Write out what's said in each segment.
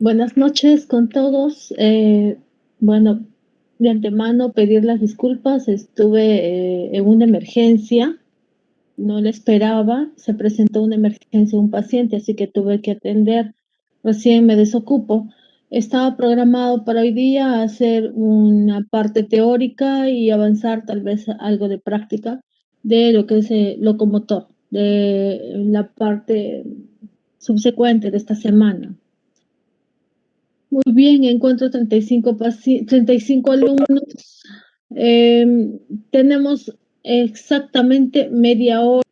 Buenas noches con todos. Bueno, de antemano pedir las disculpas. Estuve en una emergencia, no la esperaba. Se presentó una emergencia un paciente, así que tuve que atender. Recién me desocupo. Estaba programado para hoy día hacer una parte teórica y avanzar tal vez algo de práctica de lo que es locomotor, de la parte subsecuente de esta semana. Muy bien, encuentro 35 alumnos. Tenemos exactamente media hora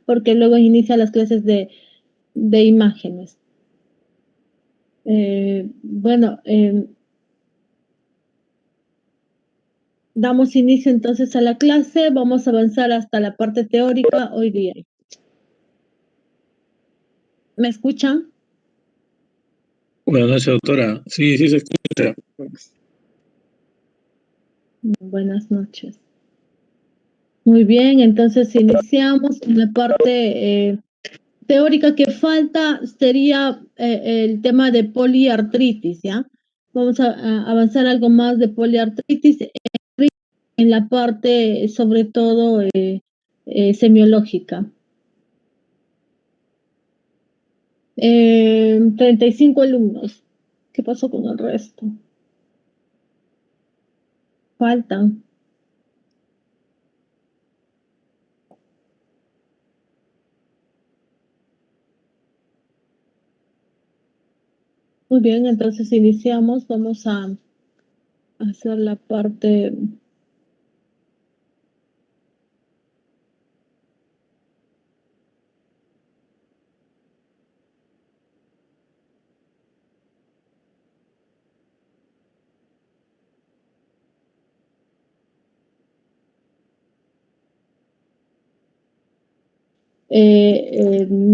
porque luego inicia las clases de imágenes. Bueno, damos inicio entonces a la clase. Vamos a avanzar hasta la parte teórica hoy día. ¿Me escuchan? Buenas noches, doctora. Sí, sí se escucha. Buenas noches. Muy bien, entonces iniciamos con la parte teórica que falta sería el tema de poliartritis, ¿ya? Vamos a avanzar algo más de poliartritis en la parte, sobre todo, semiológica. 35 alumnos. ¿Qué pasó con el resto? Faltan. Muy bien, entonces iniciamos. Vamos a hacer la parte.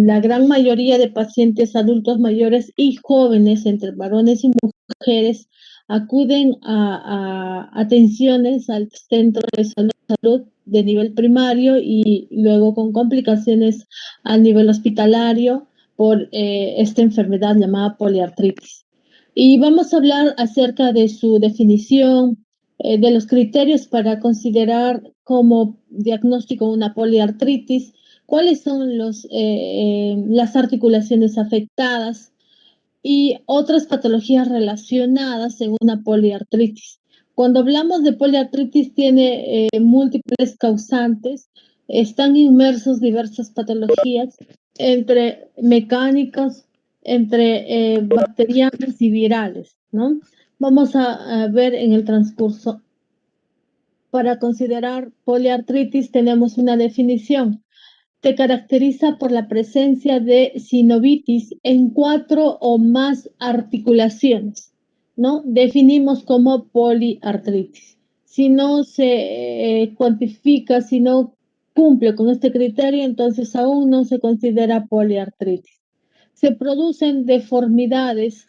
La gran mayoría de pacientes adultos mayores y jóvenes, entre varones y mujeres, acuden a atenciones al centro de salud de nivel primario y luego con complicaciones a nivel hospitalario por esta enfermedad llamada poliartritis. Y vamos a hablar acerca de su definición, de los criterios para considerar como diagnóstico una poliartritis, cuáles son las articulaciones afectadas y otras patologías relacionadas en una poliartritis. Cuando hablamos de poliartritis tiene múltiples causantes, están inmersos diversas patologías entre mecánicas, entre bacterianas y virales, ¿no? Vamos a ver en el transcurso. Para considerar poliartritis tenemos una definición. Se caracteriza por la presencia de sinovitis en 4 o más articulaciones, ¿no? Definimos como poliartritis. Si no se cuantifica, si no cumple con este criterio, entonces aún no se considera poliartritis. Se producen deformidades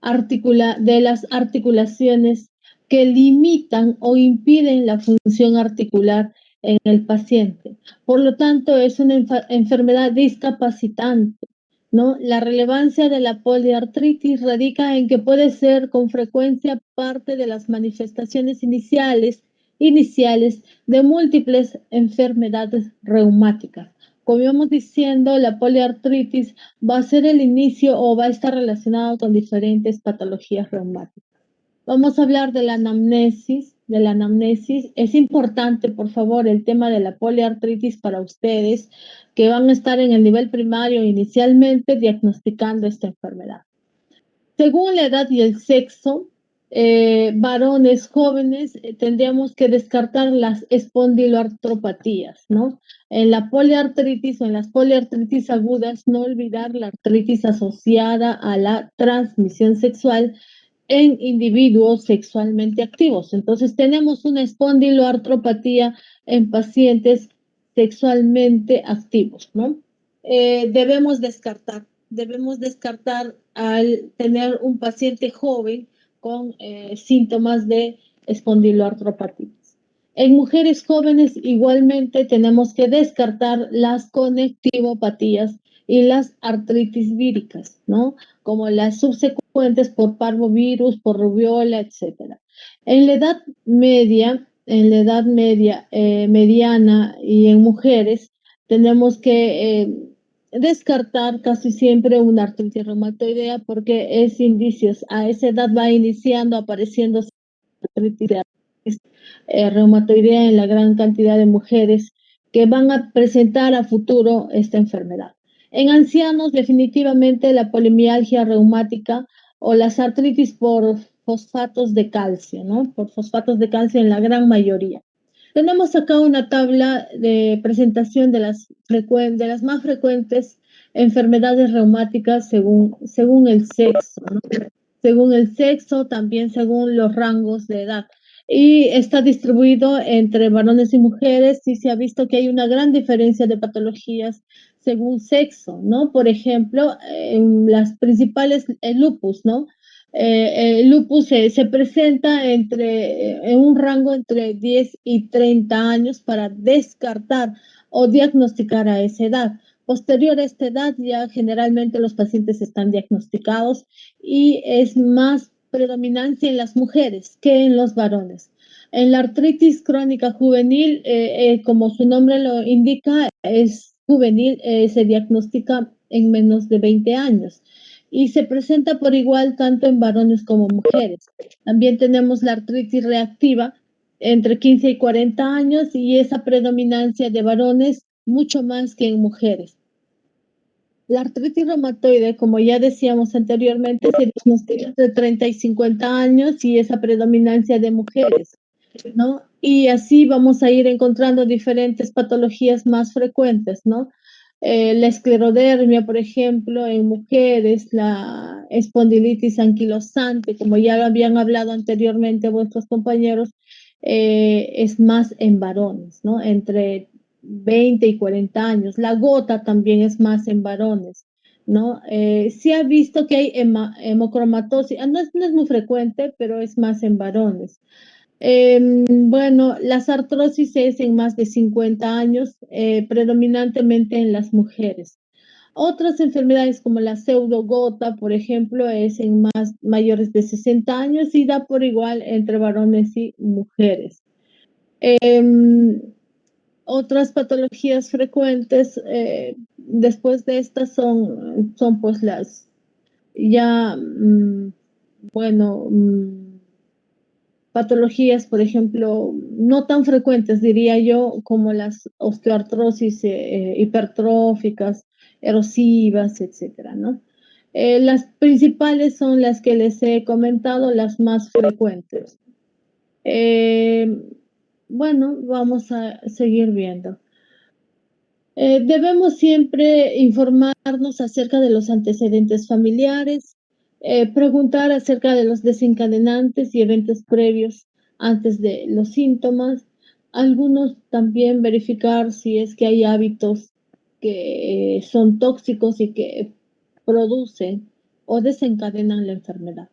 de las articulaciones que limitan o impiden la función articular en el paciente. Por lo tanto, es una enfermedad discapacitante, ¿no? La relevancia de la poliartritis radica en que puede ser con frecuencia parte de las manifestaciones iniciales de múltiples enfermedades reumáticas. Como íbamos diciendo, la poliartritis va a ser el inicio o va a estar relacionado con diferentes patologías reumáticas. Vamos a hablar de la anamnesis. Es importante, por favor, el tema de la poliartritis para ustedes que van a estar en el nivel primario inicialmente diagnosticando esta enfermedad. Según la edad y el sexo, varones jóvenes, tendríamos que descartar las espondiloartropatías, ¿no? En la poliartritis o en las poliartritis agudas, no olvidar la artritis asociada a la transmisión sexual en individuos sexualmente activos. Entonces, tenemos una espondiloartropatía en pacientes sexualmente activos, ¿no? Debemos descartar al tener un paciente joven con síntomas de espondiloartropatías. En mujeres jóvenes igualmente tenemos que descartar las conectivopatías y las artritis víricas, ¿no? Como las subsecuentes por parvovirus, por rubiola, etcétera. En la edad media, mediana y en mujeres, tenemos que descartar casi siempre una artritis reumatoidea porque es indicios, a esa edad va iniciando, apareciendo artritis reumatoidea en la gran cantidad de mujeres que van a presentar a futuro esta enfermedad. En ancianos, definitivamente la polimialgia reumática o las artritis por fosfatos de calcio, ¿no? Por fosfatos de calcio en la gran mayoría. Tenemos acá una tabla de presentación de las más frecuentes enfermedades reumáticas según el sexo, ¿no? Según el sexo, también según los rangos de edad. Y está distribuido entre varones y mujeres y se ha visto que hay una gran diferencia de patologías según sexo, ¿no? Por ejemplo, las principales, el lupus, ¿no? El lupus se presenta en un rango entre 10 y 30 años para descartar o diagnosticar a esa edad. Posterior a esta edad, ya generalmente los pacientes están diagnosticados y es más predominancia en las mujeres que en los varones. En la artritis crónica juvenil, como su nombre lo indica, es juvenil, se diagnostica en menos de 20 años y se presenta por igual tanto en varones como mujeres. También tenemos la artritis reactiva entre 15 y 40 años y esa predominancia de varones mucho más que en mujeres. La artritis reumatoide, como ya decíamos anteriormente, se diagnostica entre 30 y 50 años y esa predominancia de mujeres, ¿no? Y así vamos a ir encontrando diferentes patologías más frecuentes, ¿no? La esclerodermia, por ejemplo, en mujeres, la espondilitis anquilosante, como ya lo habían hablado anteriormente vuestros compañeros, es más en varones, ¿no? Entre 20 y 40 años. La gota también es más en varones, ¿no? Se ha visto que hay hemocromatosis, no es muy frecuente, pero es más en varones. Bueno, las artrosis es en más de 50 años, predominantemente en las mujeres. Otras enfermedades como la pseudogota, por ejemplo, es en más mayores de 60 años y da por igual entre varones y mujeres. Otras patologías frecuentes después de estas son pues las ya, bueno, patologías, por ejemplo, no tan frecuentes, diría yo, como las osteoartrosis hipertróficas, erosivas, etcétera, ¿no? Las principales son las que les he comentado, las más frecuentes. Bueno, vamos a seguir viendo. Debemos siempre informarnos acerca de los antecedentes familiares, preguntar acerca de los desencadenantes y eventos previos antes de los síntomas. Algunos también verificar si es que hay hábitos que son tóxicos y que producen o desencadenan la enfermedad.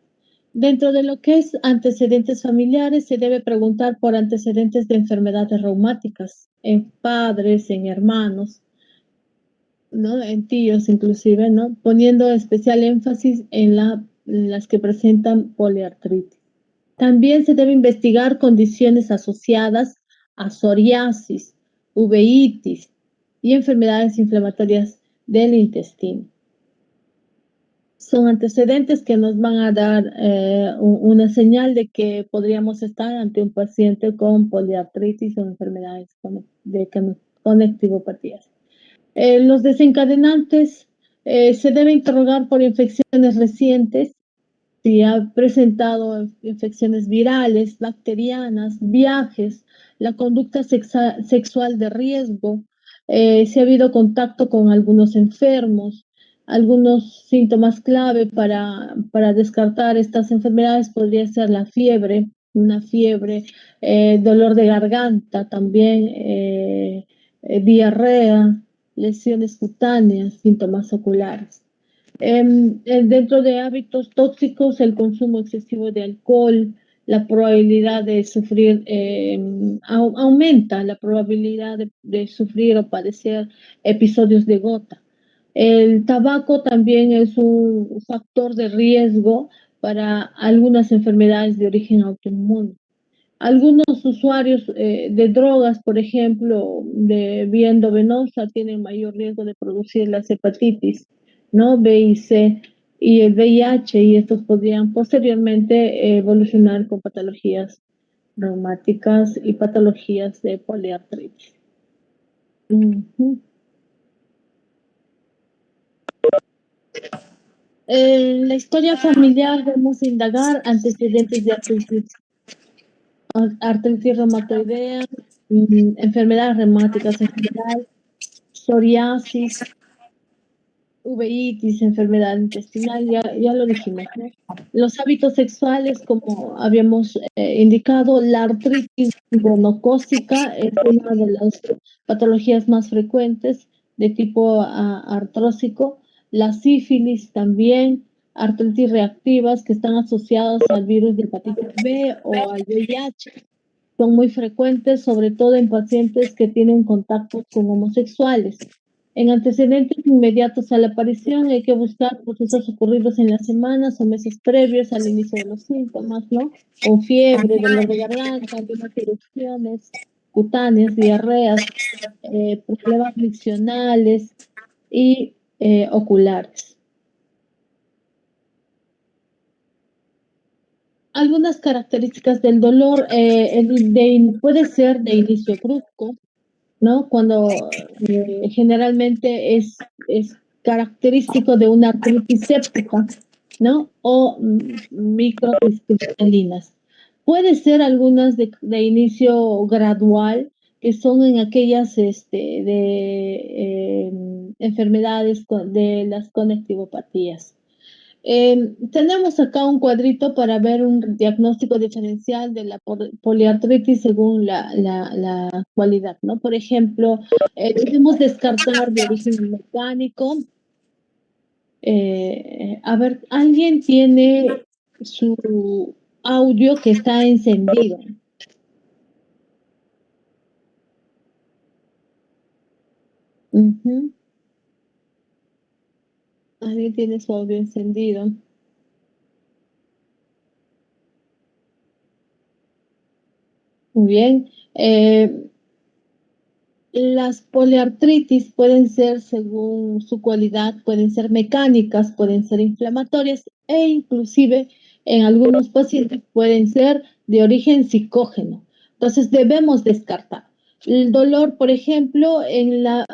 Dentro de lo que es antecedentes familiares, se debe preguntar por antecedentes de enfermedades reumáticas en padres, en hermanos, ¿no? En tíos inclusive, ¿no? Poniendo especial énfasis en las que presentan poliartritis. También se debe investigar condiciones asociadas a psoriasis, uveitis y enfermedades inflamatorias del intestino. Son antecedentes que nos van a dar una señal de que podríamos estar ante un paciente con poliartritis o enfermedades de conectivopatías. Los desencadenantes se debe interrogar por infecciones recientes, si ha presentado infecciones virales, bacterianas, viajes, la conducta sexual de riesgo, si ha habido contacto con algunos enfermos. Algunos síntomas clave para descartar estas enfermedades podría ser la fiebre, una fiebre, dolor de garganta también, diarrea, lesiones cutáneas, síntomas oculares. Dentro de hábitos tóxicos, el consumo excesivo de alcohol, la probabilidad de sufrir, aumenta la probabilidad de sufrir o padecer episodios de gota. El tabaco también es un factor de riesgo para algunas enfermedades de origen autoinmune. Algunos usuarios de drogas, por ejemplo, de vía endovenosa, tienen mayor riesgo de producir las hepatitis, ¿no? B y C y el VIH, y estos podrían posteriormente evolucionar con patologías reumáticas y patologías de poliartritis. Ujú. En la historia familiar debemos indagar antecedentes de artritis reumatoidea, enfermedades reumáticas en general, psoriasis, uveitis, enfermedad intestinal, ya lo dijimos, ¿no? Los hábitos sexuales, como habíamos indicado, la artritis gonocócica es una de las patologías más frecuentes de tipo artrósico, la sífilis también, artritis reactivas que están asociadas al virus de hepatitis B o al VIH. Son muy frecuentes, sobre todo en pacientes que tienen contactos con homosexuales. En antecedentes inmediatos a la aparición hay que buscar procesos ocurridos en las semanas o meses previos al inicio de los síntomas, ¿no? Con fiebre, dolor de garganta, algunas erupciones cutáneas, diarreas, problemas miccionales y oculares. Algunas características del dolor puede ser de inicio brusco, ¿no? Cuando generalmente es característico de una artritis séptica, ¿no? O microcristalinas. Puede ser algunas de inicio gradual, que son en aquellas enfermedades de las conectivopatías. Tenemos acá un cuadrito para ver un diagnóstico diferencial de la poliartritis según la cualidad, ¿no? Por ejemplo, debemos descartar de origen mecánico. A ver, alguien tiene su audio que está encendido. Ujú. Alguien tiene su audio encendido. Muy bien. Las poliartritis pueden ser, según su cualidad, pueden ser mecánicas, pueden ser inflamatorias e inclusive en algunos pacientes pueden ser de origen psicógeno. Entonces debemos descartar. El dolor, por ejemplo, en las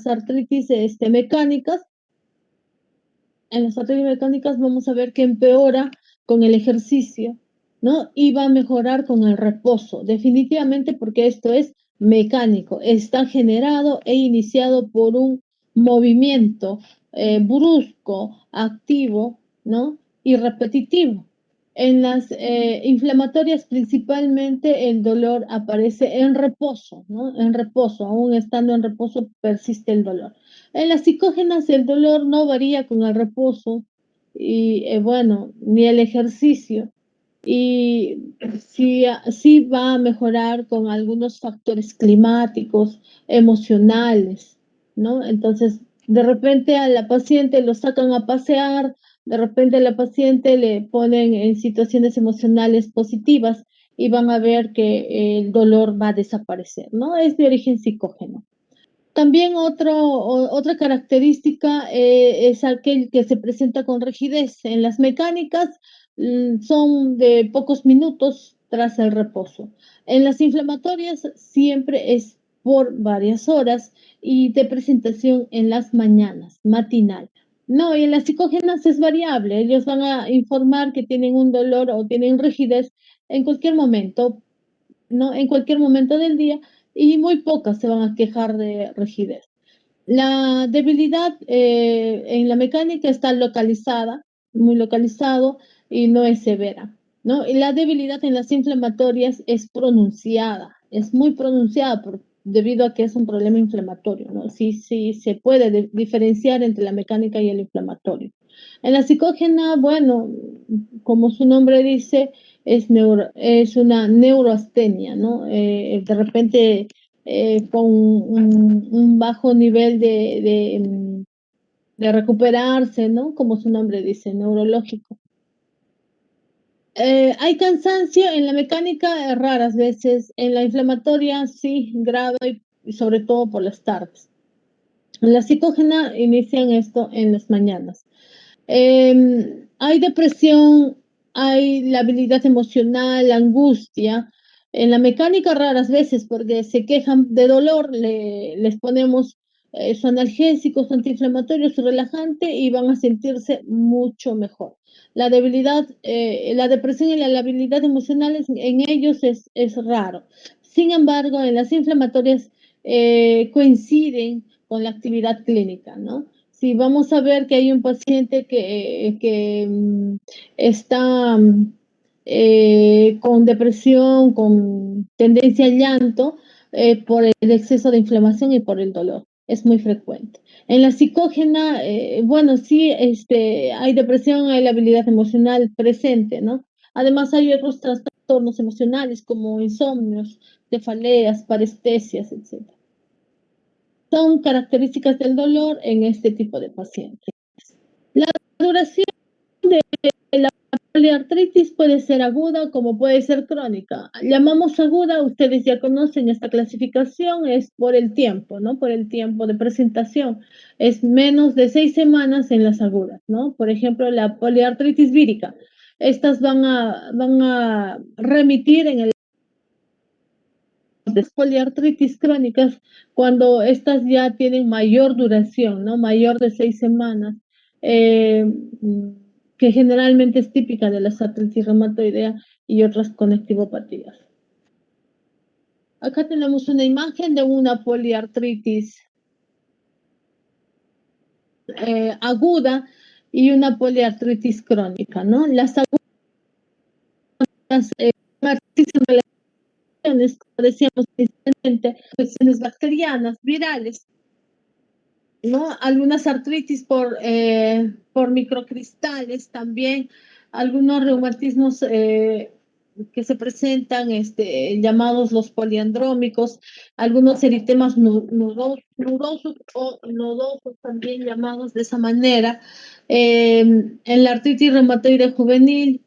artritis mecánicas, en las arterias mecánicas vamos a ver que empeora con el ejercicio, ¿no? Y va a mejorar con el reposo, definitivamente porque esto es mecánico, está generado e iniciado por un movimiento brusco, activo, ¿no? Y repetitivo. En las inflamatorias principalmente el dolor aparece en reposo, ¿no? En reposo, aún estando en reposo persiste el dolor. En las psicógenas el dolor no varía con el reposo y bueno, ni el ejercicio. Y sí va a mejorar con algunos factores climáticos, emocionales, ¿no? Entonces, de repente a la paciente lo sacan a pasear, de repente a la paciente le ponen en situaciones emocionales positivas y van a ver que el dolor va a desaparecer, ¿no? Es de origen psicógeno. También otra característica es aquel que se presenta con rigidez. En las mecánicas son de pocos minutos tras el reposo. En las inflamatorias siempre es por varias horas y de presentación en las mañanas, matinal. No, y en las psicógenas es variable. Ellos van a informar que tienen un dolor o tienen rigidez en cualquier momento, ¿no? En cualquier momento del día y muy pocas se van a quejar de rigidez. La debilidad en la mecánica está localizada, muy localizado y no es severa, ¿no? Y la debilidad en las inflamatorias es pronunciada, es muy pronunciada debido a que es un problema inflamatorio, ¿no? Sí, sí se puede diferenciar entre la mecánica y el inflamatorio. En la psicógena, bueno, como su nombre dice, es una neuroastenia, ¿no? De repente con un bajo nivel de recuperarse, ¿no? Como su nombre dice, neurológico. Hay cansancio en la mecánica raras veces, en la inflamatoria sí, grave y sobre todo por las tardes. En la psicógena inician esto en las mañanas. Hay depresión, hay la habilidad emocional, la angustia. En la mecánica raras veces, porque se quejan de dolor, les ponemos su analgésico, su antiinflamatorio, su relajante y van a sentirse mucho mejor. La debilidad, la depresión y la habilidad emocional en ellos es raro. Sin embargo, en las inflamatorias coinciden con la actividad clínica, ¿no? Si vamos a ver que hay un paciente que está con depresión, con tendencia al llanto, por el exceso de inflamación y por el dolor. Es muy frecuente. En la psicógena, bueno, sí, hay depresión, hay la habilidad emocional presente, ¿no? Además hay otros trastornos emocionales como insomnios, cefaleas, parestesias, etc. Son características del dolor en este tipo de pacientes. La duración de la poliartritis puede ser aguda como puede ser crónica. Llamamos aguda, ustedes ya conocen esta clasificación, es por el tiempo, ¿no? Por el tiempo de presentación. Es menos de 6 semanas en las agudas, ¿no? Por ejemplo, la poliartritis vírica. Estas van a remitir en el de poliartritis crónicas cuando estas ya tienen mayor duración, ¿no? Mayor de 6 semanas, eh, que generalmente es típica de la artritis reumatoidea y otras conectivopatías. Acá tenemos una imagen de una poliartritis aguda y una poliartritis crónica, ¿no? Las agudas como decíamos inicialmente, infecciones bacterianas, virales, ¿no? Algunas artritis por microcristales también, algunos reumatismos que se presentan, llamados los poliandrómicos, algunos eritemas nudosos o nodosos también llamados de esa manera. En la artritis reumatoide juvenil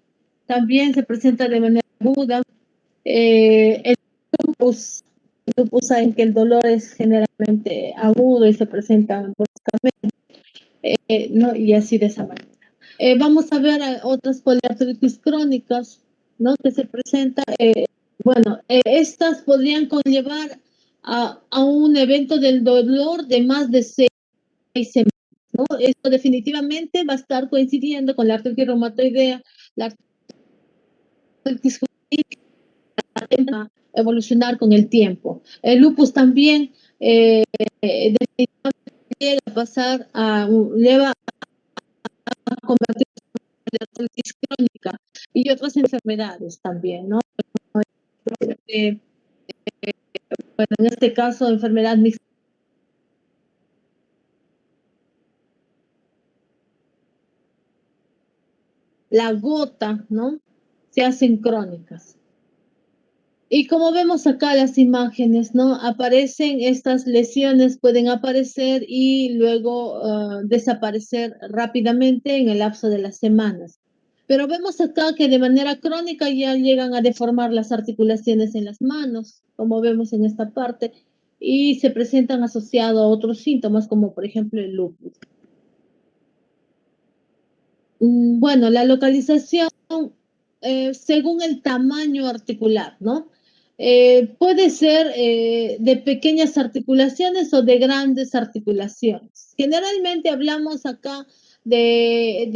también se presenta de manera aguda. El lupus, saben que el dolor es generalmente agudo y se presenta bruscamente, ¿no? Y así de esa manera. Vamos a ver otras poliartritis crónicas, ¿no? Que se presentan. Bueno, estas podrían conllevar a un evento del dolor de más de 6 semanas, ¿no? Esto definitivamente va a estar coincidiendo con la artritis reumatoidea, la artritis a evolucionar con el tiempo. El lupus también definitivamente llega a pasar lleva a convertirse en artritis crónica y otras enfermedades también, ¿no? Eh, bueno, en este caso, enfermedad mixta. La gota, ¿no? Se hacen crónicas. Y como vemos acá las imágenes, ¿no? Aparecen estas lesiones, pueden aparecer y luego desaparecer rápidamente en el lapso de las semanas. Pero vemos acá que de manera crónica ya llegan a deformar las articulaciones en las manos, como vemos en esta parte, y se presentan asociados a otros síntomas, como por ejemplo el lupus. Bueno, la localización según el tamaño articular, ¿no? Puede ser de pequeñas articulaciones o de grandes articulaciones. Generalmente hablamos acá de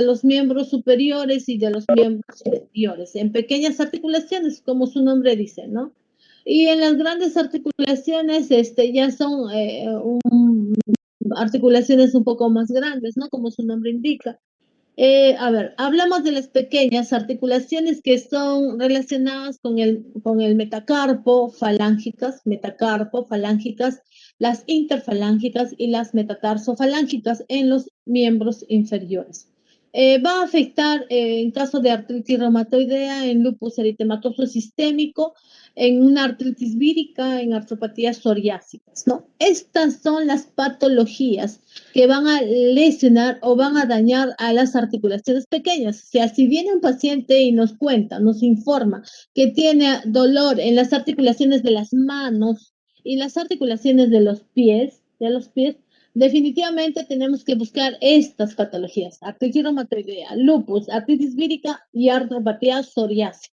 los miembros superiores y de los miembros inferiores, en pequeñas articulaciones, como su nombre dice, ¿no? Y en las grandes articulaciones ya son articulaciones un poco más grandes, ¿no? Como su nombre indica. A ver, hablamos de las pequeñas articulaciones que son relacionadas con el metacarpo, falángicas, las interfalángicas y las metatarsofalancicas en los miembros inferiores. Va a afectar en caso de artritis reumatoidea, en lupus eritematoso sistémico, en una artritis vírica, en artropatías psoriásicas, ¿no? Estas son las patologías que van a lesionar o van a dañar a las articulaciones pequeñas. O sea, si viene un paciente y nos cuenta, nos informa que tiene dolor en las articulaciones de las manos y las articulaciones de los pies, definitivamente tenemos que buscar estas patologías: artritis reumatoidea, lupus, artritis vírica y artropatía psoriásica.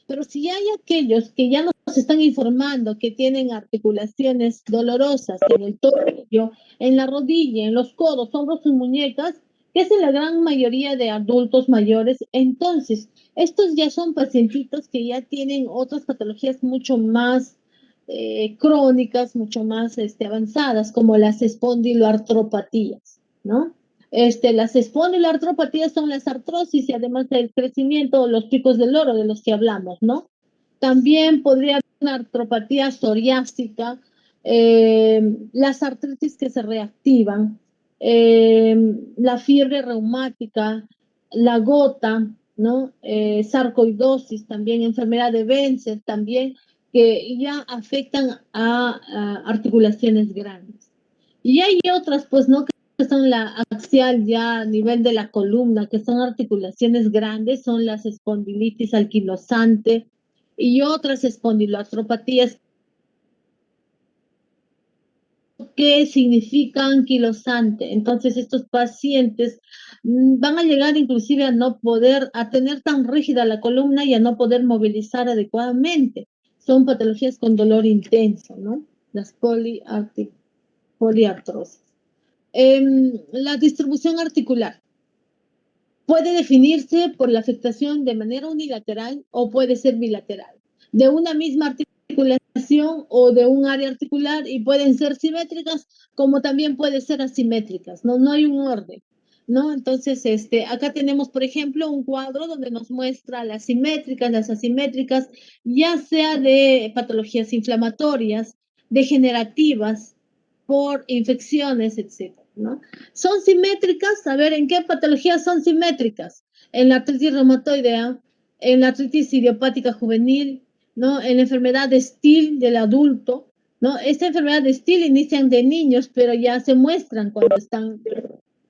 Pero si hay aquellos que ya nos están informando que tienen articulaciones dolorosas en el tobillo, en la rodilla, en los codos, hombros y muñecas, que es en la gran mayoría de adultos mayores, entonces estos ya son pacientitos que ya tienen otras patologías mucho más crónicas, mucho más avanzadas, como las espondiloartropatías, ¿no? Las espondiloartropatías son las artrosis y además del crecimiento, los picos del oro de los que hablamos, ¿no? También podría haber una artropatía psoriásica, las artritis que se reactivan, la fiebre reumática, la gota, ¿no? Sarcoidosis también, enfermedad de Benzer también, que ya afectan a articulaciones grandes. Y hay otras, pues, ¿no? Que son la axial ya a nivel de la columna, que son articulaciones grandes, son las espondilitis anquilosante y otras espondiloartropatías que significan anquilosante. Entonces, estos pacientes van a llegar inclusive a no poder, a tener tan rígida la columna y a no poder movilizar adecuadamente. Son patologías con dolor intenso, ¿no? Las poliartrosis. La distribución articular puede definirse por la afectación de manera unilateral o puede ser bilateral, de una misma articulación o de un área articular, y pueden ser simétricas como también pueden ser asimétricas, ¿no? No hay un orden, ¿no? Entonces, acá tenemos, por ejemplo, un cuadro donde nos muestra las simétricas, las asimétricas, ya sea de patologías inflamatorias, degenerativas, por infecciones, etcétera, ¿no? Son simétricas, a ver, ¿en qué patologías son simétricas? En la artritis reumatoidea, en la artritis idiopática juvenil, ¿no? En la enfermedad de Still del adulto, ¿no? Esta enfermedad de Still inician de niños, pero ya se muestran cuando están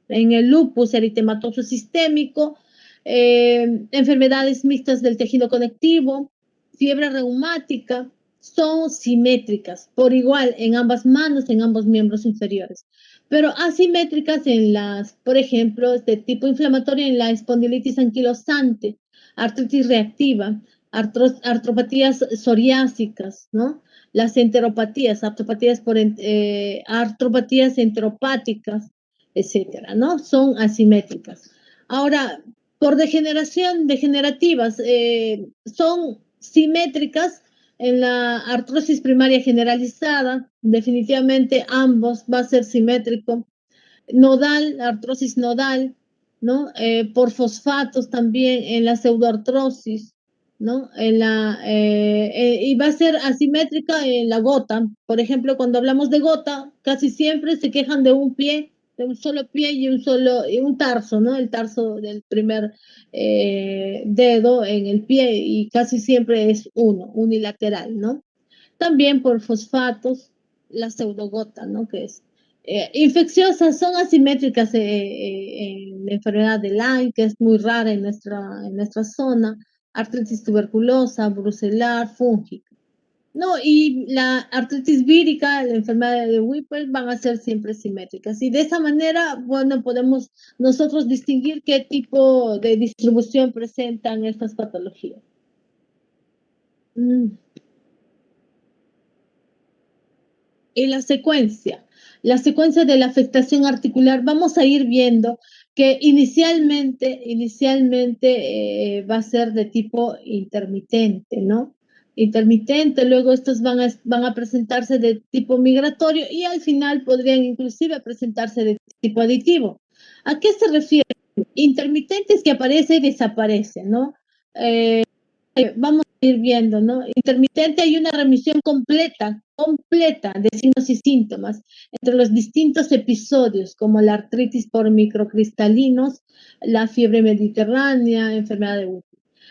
en el lupus eritematoso sistémico, enfermedades mixtas del tejido conectivo, fiebre reumática, son simétricas por igual en ambas manos, en ambos miembros inferiores, pero asimétricas en las, por ejemplo, de tipo inflamatorio en la espondilitis anquilosante, artritis reactiva, artropatías psoriásicas, ¿no? Las enteropatías, artropatías enteropáticas, etcétera, ¿no? Son asimétricas. Ahora, por degenerativas, son simétricas en la artrosis primaria generalizada, definitivamente ambos va a ser simétrico. Nodal, artrosis nodal, ¿no? Por fosfatos también en la pseudoartrosis, ¿no? Y va a ser asimétrica en la gota. Por ejemplo, cuando hablamos de gota, casi siempre se quejan de un pie, de un solo pie y un tarso, ¿no? El tarso del primer dedo en el pie, y casi siempre es unilateral, ¿no? También por fosfatos, la pseudogota, ¿no? Que es infecciosas, son asimétricas en la enfermedad de Lyme, que es muy rara en nuestra zona, artritis tuberculosa, brucelar, fúngica. No, y la artritis vírica, la enfermedad de Whipple, van a ser siempre simétricas. Y de esa manera, bueno, podemos nosotros distinguir qué tipo de distribución presentan estas patologías. Y la secuencia de la afectación articular, vamos a ir viendo que inicialmente va a ser de tipo intermitente, ¿no? Intermitente, luego estos van a presentarse de tipo migratorio y al final podrían inclusive presentarse de tipo aditivo. ¿A qué se refiere? Intermitentes, que aparece y desaparece, ¿no? vamos a ir viendo, ¿no? Intermitente hay una remisión completa de signos y síntomas entre los distintos episodios, como la artritis por microcristalinos, la fiebre mediterránea, enfermedad de UTI.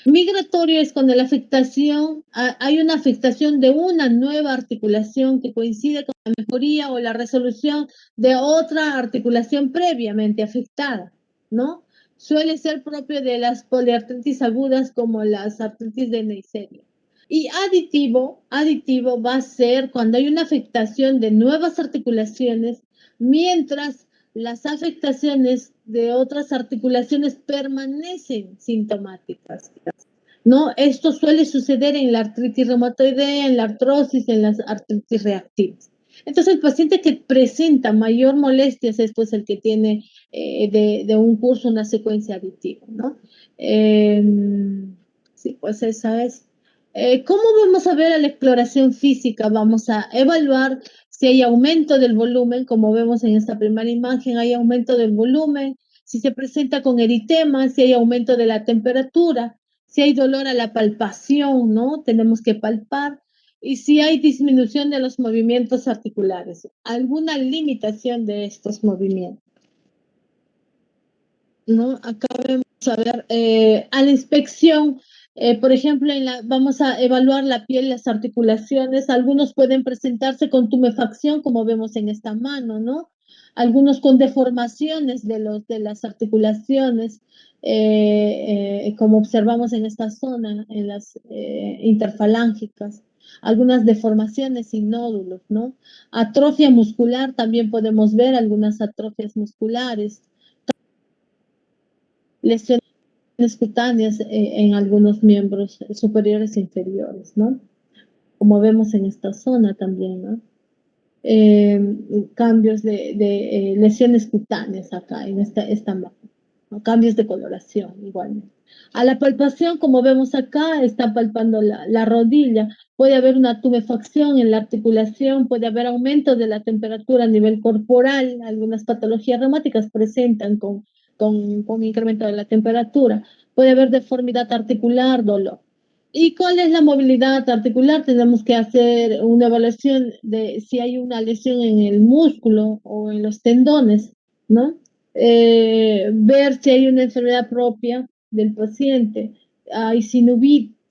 Migratorio es cuando hay una afectación de una nueva articulación que coincide con la mejoría o la resolución de otra articulación previamente afectada, ¿no? Suele ser propio de las poliartritis agudas como las artritis de Neisseria. Y aditivo va a ser cuando hay una afectación de nuevas articulaciones, mientras las afectaciones de otras articulaciones permanecen sintomáticas, ¿no? Esto suele suceder en la artritis reumatoidea, en la artrosis, en las artritis reactivas. Entonces, el paciente que presenta mayor molestias es pues el que tiene de un curso una secuencia aditiva, ¿no? Sí, pues esa es. ¿Cómo vamos a ver a la exploración física? Vamos a evaluar si hay aumento del volumen, como vemos en esta primera imagen, hay aumento del volumen, si se presenta con eritema, si hay aumento de la temperatura, si hay dolor a la palpación, ¿no? Tenemos que palpar. Y si hay disminución de los movimientos articulares, alguna limitación de estos movimientos, ¿no? Acá vamos a ver, a la inspección, por ejemplo, vamos a evaluar la piel, las articulaciones. Algunos pueden presentarse con tumefacción, como vemos en esta mano, ¿no? Algunos con deformaciones de las articulaciones, como observamos en esta zona, en las interfalángicas. Algunas deformaciones y nódulos, ¿no? Atrofia muscular, también podemos ver algunas atrofias musculares. Lesiones cutáneas en algunos miembros superiores e inferiores, ¿no? Como vemos en esta zona también, ¿no? Cambios de lesiones cutáneas acá, en esta mano, ¿no? Cambios de coloración igualmente. A la palpación, como vemos acá, está palpando la rodilla, puede haber una tumefacción en la articulación, puede haber aumento de la temperatura a nivel corporal, algunas patologías reumáticas presentan con incremento de la temperatura, puede haber deformidad articular, dolor. ¿Y cuál es la movilidad articular? Tenemos que hacer una evaluación de si hay una lesión en el músculo o en los tendones, ¿no? Ver si hay una enfermedad propia del paciente, hay sinovitis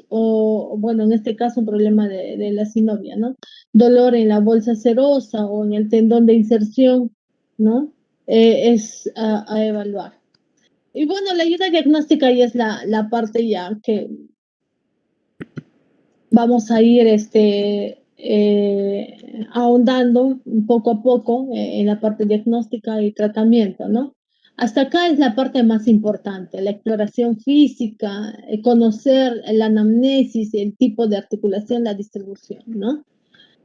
o, bueno, en este caso un problema de la sinovia, ¿no? Dolor en la bolsa serosa o en el tendón de inserción, ¿no? Es a evaluar. Y bueno, la ayuda diagnóstica ya es la parte ya que vamos a ir ahondando poco a poco en la parte diagnóstica y tratamiento, ¿no? Hasta acá es la parte más importante, la exploración física, conocer la anamnesis, el tipo de articulación, la distribución, ¿no?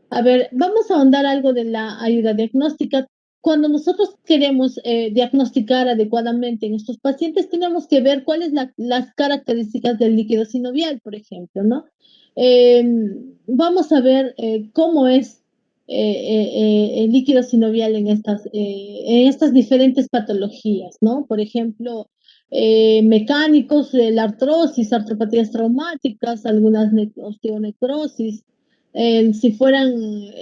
A ver, vamos a ahondar algo de la ayuda diagnóstica. Cuando nosotros queremos diagnosticar adecuadamente en estos pacientes, tenemos que ver cuáles las características del líquido sinovial, por ejemplo, ¿no? Vamos a ver cómo es el líquido sinovial en estas diferentes patologías, ¿no? Por ejemplo, mecánicos, la artrosis, artropatías traumáticas, algunas osteonecrosis, si fueran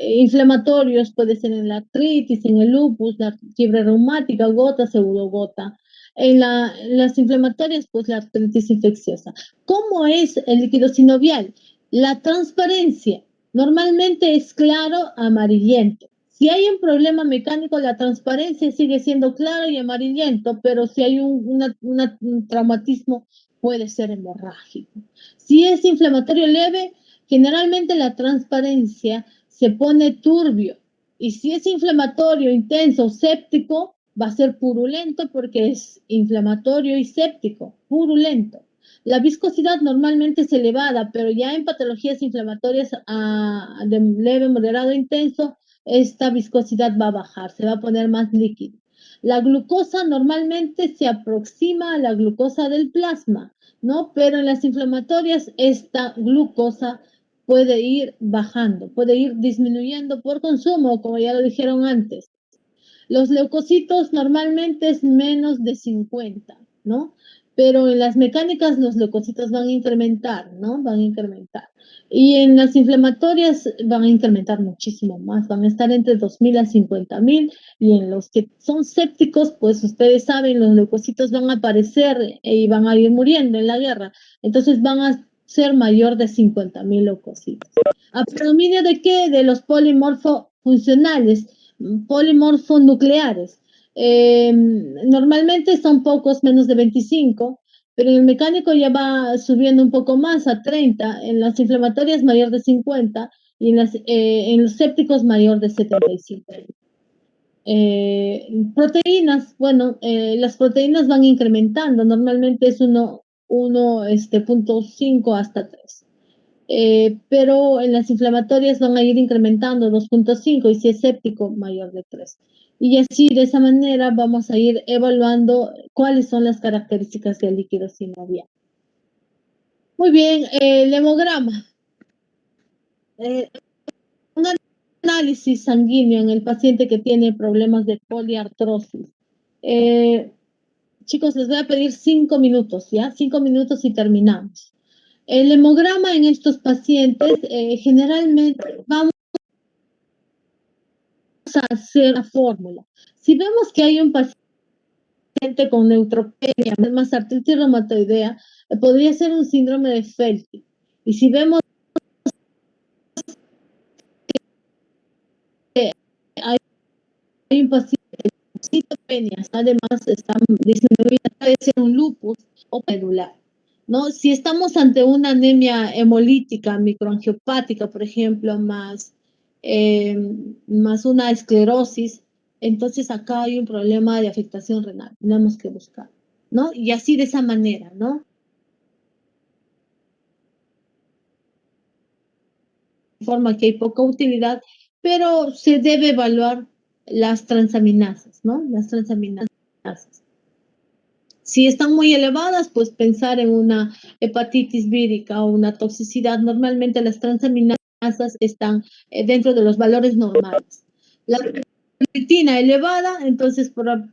inflamatorios, puede ser en la artritis, en el lupus, la fiebre reumática, gota, pseudogota. Las inflamatorias, pues la artritis infecciosa. ¿Cómo es el líquido sinovial? La transparencia normalmente es claro, amarillento. Si hay un problema mecánico, la transparencia sigue siendo claro y amarillento, pero si hay un traumatismo, puede ser hemorrágico. Si es inflamatorio leve, generalmente la transparencia se pone turbio y si es inflamatorio, intenso, séptico, va a ser purulento porque es inflamatorio y séptico, purulento. La viscosidad normalmente es elevada, pero ya en patologías inflamatorias de leve, moderado, intenso, esta viscosidad va a bajar, se va a poner más líquido. La glucosa normalmente se aproxima a la glucosa del plasma, ¿no? Pero en las inflamatorias esta glucosa puede ir bajando, puede ir disminuyendo por consumo, como ya lo dijeron antes. Los leucocitos normalmente es menos de 50. ¿no? Pero en las mecánicas los leucocitos van a incrementar, ¿no? Van a incrementar. Y en las inflamatorias van a incrementar muchísimo más, van a estar entre 2.000 a 50.000, y en los que son sépticos, pues ustedes saben, los leucocitos van a aparecer y van a ir muriendo en la guerra, entonces van a ser mayor de 50.000 leucocitos. ¿A predominio de qué? De los polimorfofuncionales, polimorfonucleares. Normalmente son pocos, menos de 25, pero en el mecánico ya va subiendo un poco más a 30, en las inflamatorias mayor de 50 y en los sépticos mayor de 75. Proteínas, bueno, las proteínas van incrementando, normalmente es 1.5 hasta 3. Pero en las inflamatorias van a ir incrementando 2.5 y si es séptico, mayor de 3. Y así, de esa manera, vamos a ir evaluando cuáles son las características del líquido sinovial. Muy bien, el hemograma. Un análisis sanguíneo en el paciente que tiene problemas de poliartrosis. Chicos, les voy a pedir 5 minutos, ¿ya? 5 minutos y terminamos. El hemograma en estos pacientes, generalmente vamos a hacer la fórmula. Si vemos que hay un paciente con neutropenia, más artritis reumatoidea, podría ser un síndrome de Felty. Y si vemos que hay un paciente con citopenias, además están disminuidas, puede ser un lupus o medular, ¿no? Si estamos ante una anemia hemolítica, microangiopática, por ejemplo, más una esclerosis, entonces acá hay un problema de afectación renal, tenemos que buscar, ¿no? Y así de esa manera, ¿no? De forma que hay poca utilidad, pero se debe evaluar las transaminasas, ¿no? Las transaminasas. Si están muy elevadas, pues pensar en una hepatitis vírica o una toxicidad. Normalmente las transaminasas están dentro de los valores normales. La creatina elevada, entonces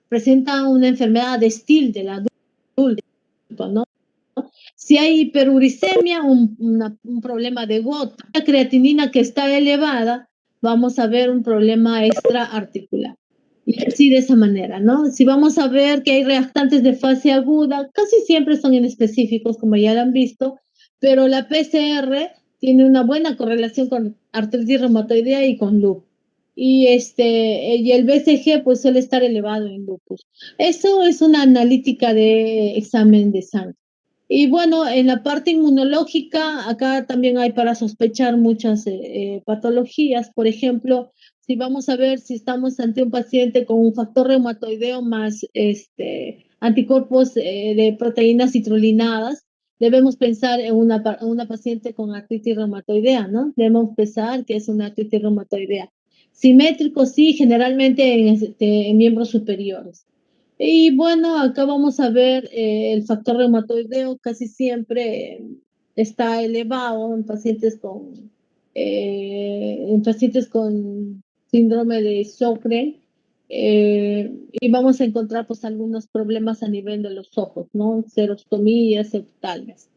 presenta una enfermedad de Still del adulto, ¿no? Si hay hiperuricemia, un problema de gota. La creatinina que está elevada, vamos a ver un problema extraarticular. Y así de esa manera, ¿no? Si vamos a ver que hay reactantes de fase aguda, casi siempre son inespecíficos, como ya lo han visto, pero la PCR tiene una buena correlación con artritis reumatoidea y con lupus. Y el BCG pues suele estar elevado en lupus. Eso es una analítica de examen de sangre. Y bueno, en la parte inmunológica, acá también hay para sospechar muchas patologías. Por ejemplo, si vamos a ver si estamos ante un paciente con un factor reumatoideo más anticuerpos de proteínas citrulinadas, debemos pensar en una paciente con artritis reumatoidea, ¿no? Debemos pensar que es una artritis reumatoidea. Simétrico, sí, generalmente en miembros superiores. Y bueno, acá vamos a ver el factor reumatoideo casi siempre está elevado en pacientes con síndrome de Sjögren, y vamos a encontrar pues algunos problemas a nivel de los ojos, ¿no? Xerostomías, eftálmias.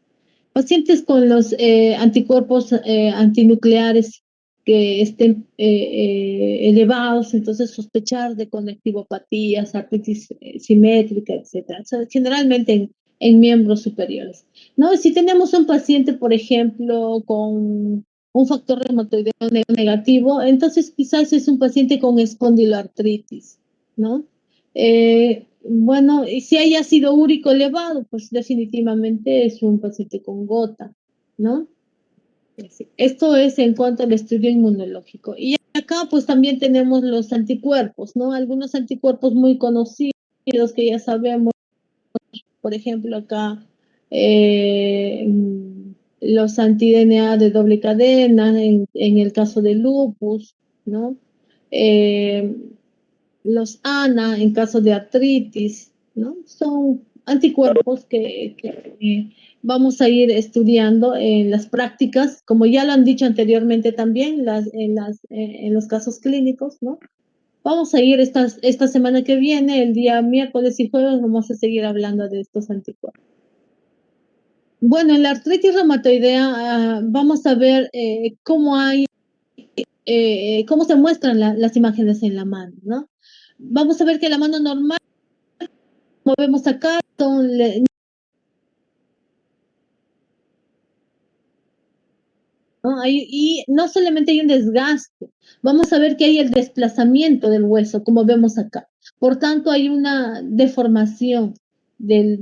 Pacientes con los anticuerpos antinucleares que estén elevados, entonces sospechar de conectivopatías, artritis simétrica, etcétera. O sea, generalmente en miembros superiores. ¿No? Si tenemos un paciente, por ejemplo, con un factor reumatoideo negativo, entonces quizás es un paciente con espondiloartritis, ¿no? Bueno, y si hay ácido úrico elevado, pues definitivamente es un paciente con gota, ¿no? Esto es en cuanto al estudio inmunológico. Y acá pues también tenemos los anticuerpos, ¿no? Algunos anticuerpos muy conocidos que ya sabemos, por ejemplo, acá eh, los anti-DNA de doble cadena en el caso de lupus, ¿no? Eh, los ANA en caso de artritis, ¿no? Son anticuerpos que vamos a ir estudiando en las prácticas, como ya lo han dicho anteriormente también, en los casos clínicos, ¿no? Vamos a ir esta semana que viene, el día miércoles y jueves, vamos a seguir hablando de estos anticuerpos. Bueno, en la artritis reumatoidea vamos a ver cómo se muestran las imágenes en la mano, ¿no? Vamos a ver que la mano normal, como vemos acá, ¿no? Y no solamente hay un desgaste, vamos a ver que hay el desplazamiento del hueso, como vemos acá. Por tanto, hay una deformación del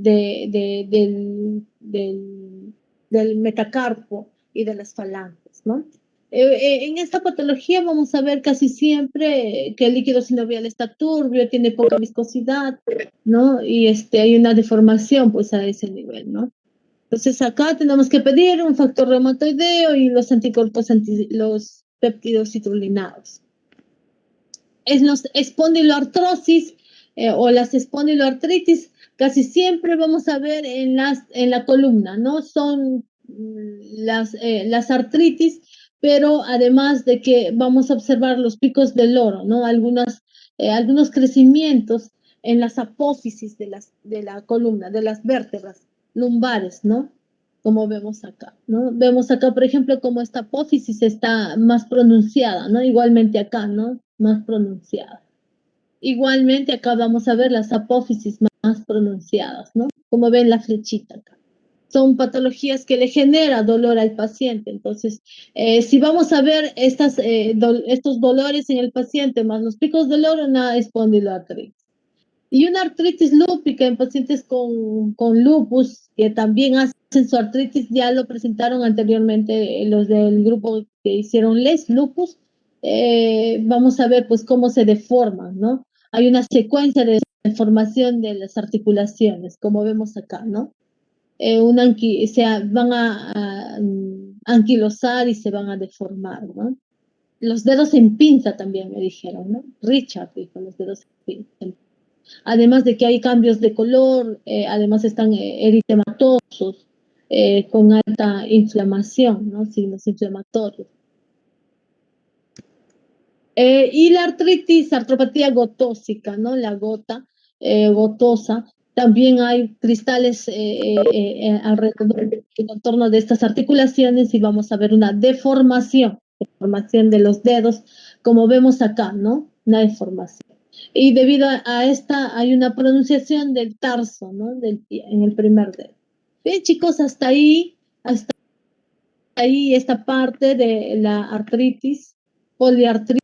metacarpo y de las falanges, ¿no? En esta patología vamos a ver casi siempre que el líquido sinovial está turbio, tiene poca viscosidad, ¿no? Y hay una deformación pues a ese nivel, ¿no? Entonces acá tenemos que pedir un factor reumatoideo y los anticuerpos, los péptidos citrulinados. En los espondiloartrosis o las espondiloartritis, casi siempre vamos a ver en la columna, ¿no? Son las artritis, pero además de que vamos a observar los picos del loro, ¿no? Algunos crecimientos en las apófisis de la columna, de las vértebras lumbares, ¿no? Como vemos acá, ¿no? Vemos acá, por ejemplo, como esta apófisis está más pronunciada, ¿no? Igualmente acá, ¿no? Más pronunciada. Igualmente acá vamos a ver las apófisis más pronunciadas, ¿no? Como ven la flechita acá. Son patologías que le genera dolor al paciente. Entonces, si vamos a ver estos dolores en el paciente más los picos de dolor, una espondiloartritis. Y una artritis lúpica en pacientes con lupus, que también hacen su artritis, ya lo presentaron anteriormente los del grupo que hicieron les lupus. Vamos a ver pues cómo se deforman, ¿no? Hay una secuencia de deformación de las articulaciones, como vemos acá, ¿no? Van a anquilosar y se van a deformar, ¿no? Los dedos en pinza también me dijeron, ¿no? Richard dijo, los dedos en pinza. Además de que hay cambios de color, además están eritematosos, con alta inflamación, ¿no? Signos inflamatorios. Y la artropatía gotósica, ¿no? La gota gotosa, también hay cristales alrededor, en contorno de estas articulaciones y vamos a ver una deformación de los dedos, como vemos acá, ¿no? Una deformación. Y debido a esta hay una pronunciación del tarso, ¿no? Del pie, en el primer dedo. Bien, chicos, hasta ahí esta parte de la artritis, poliartritis.